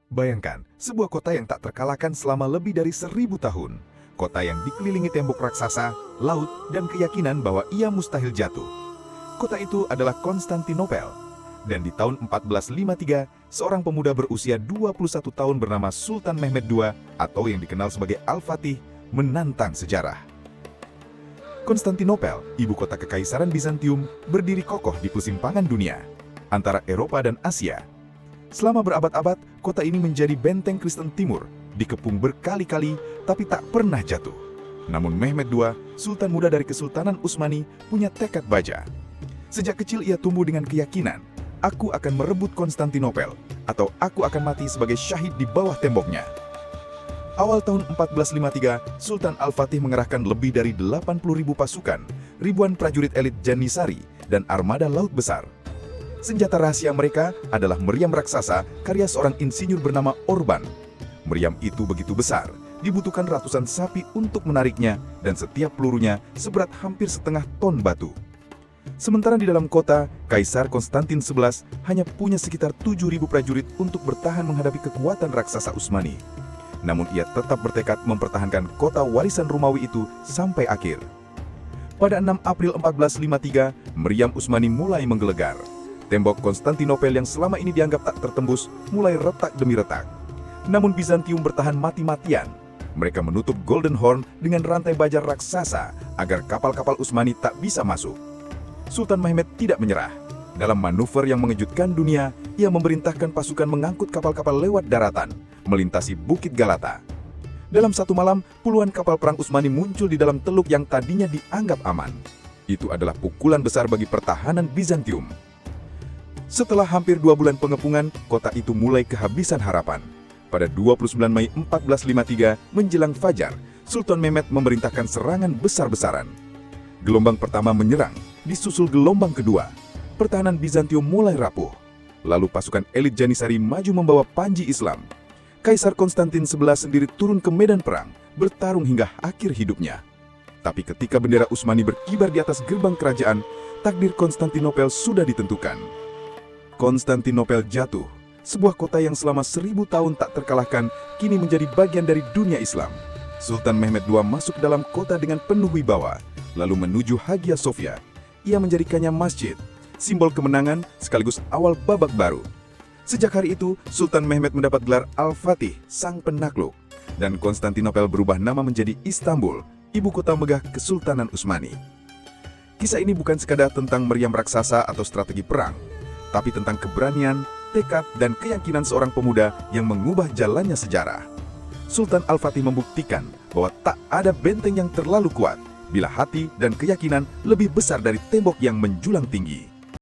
Bayangkan, sebuah kota yang tak terkalahkan selama lebih dari 1000 tahun. Kota yang dikelilingi tembok raksasa, laut, dan keyakinan bahwa ia mustahil jatuh. Kota itu adalah Konstantinopel. Dan di tahun 1453, seorang pemuda berusia 21 tahun bernama Sultan Mehmed II atau yang dikenal sebagai Al-Fatih menantang sejarah. Konstantinopel, ibu kota Kekaisaran Bizantium, berdiri kokoh di persimpangan dunia antara Eropa dan Asia. Selama berabad-abad, kota ini menjadi benteng Kristen Timur, dikepung berkali-kali tapi tak pernah jatuh. Namun Mehmed II, sultan muda dari Kesultanan Utsmani, punya tekad baja. Sejak kecil ia tumbuh dengan keyakinan, aku akan merebut Konstantinopel, atau aku akan mati sebagai syahid di bawah temboknya. Awal tahun 1453, Sultan Al-Fatih mengerahkan lebih dari 80.000 pasukan, ribuan prajurit elit Janissary, dan armada laut besar. Senjata rahasia mereka adalah meriam raksasa karya seorang insinyur bernama Orban. Meriam itu begitu besar, dibutuhkan ratusan sapi untuk menariknya, dan setiap pelurunya seberat hampir setengah ton batu. Sementara di dalam kota, Kaisar Konstantin XI hanya punya sekitar 7.000 prajurit untuk bertahan menghadapi kekuatan raksasa Utsmani. Namun ia tetap bertekad mempertahankan kota warisan Romawi itu sampai akhir. Pada 6 April 1453, meriam Utsmani mulai menggelegar. Tembok Konstantinopel yang selama ini dianggap tak tertembus mulai retak demi retak. Namun Bizantium bertahan mati-matian. Mereka menutup Golden Horn dengan rantai baja raksasa agar kapal-kapal Utsmani tak bisa masuk. Sultan Mehmed tidak menyerah. Dalam manuver yang mengejutkan dunia, ia memerintahkan pasukan mengangkut kapal-kapal lewat daratan, melintasi Bukit Galata. Dalam satu malam, puluhan kapal perang Utsmani muncul di dalam teluk yang tadinya dianggap aman. Itu adalah pukulan besar bagi pertahanan Bizantium. Setelah hampir 2 bulan pengepungan, kota itu mulai kehabisan harapan. Pada 29 Mei 1453, menjelang fajar, Sultan Mehmed memerintahkan serangan besar-besaran. Gelombang pertama menyerang, disusul gelombang kedua. Pertahanan Bizantium mulai rapuh. Lalu pasukan elit Janissary maju membawa panji Islam. Kaisar Konstantin XI sendiri turun ke medan perang, bertarung hingga akhir hidupnya. Tapi ketika bendera Utsmani berkibar di atas gerbang kerajaan, takdir Konstantinopel sudah ditentukan. Konstantinopel jatuh, sebuah kota yang selama 1000 tahun tak terkalahkan, kini menjadi bagian dari dunia Islam. Sultan Mehmed II masuk dalam kota dengan penuh wibawa, lalu menuju Hagia Sophia. Ia menjadikannya masjid, simbol kemenangan sekaligus awal babak baru. Sejak hari itu, Sultan Mehmed mendapat gelar Al-Fatih, sang penakluk, dan Konstantinopel berubah nama menjadi Istanbul, ibu kota megah Kesultanan Utsmani. Kisah ini bukan sekadar tentang meriam raksasa atau strategi perang, tapi tentang keberanian, tekad, dan keyakinan seorang pemuda yang mengubah jalannya sejarah. Sultan Al-Fatih membuktikan bahwa tak ada benteng yang terlalu kuat bila hati dan keyakinan lebih besar dari tembok yang menjulang tinggi.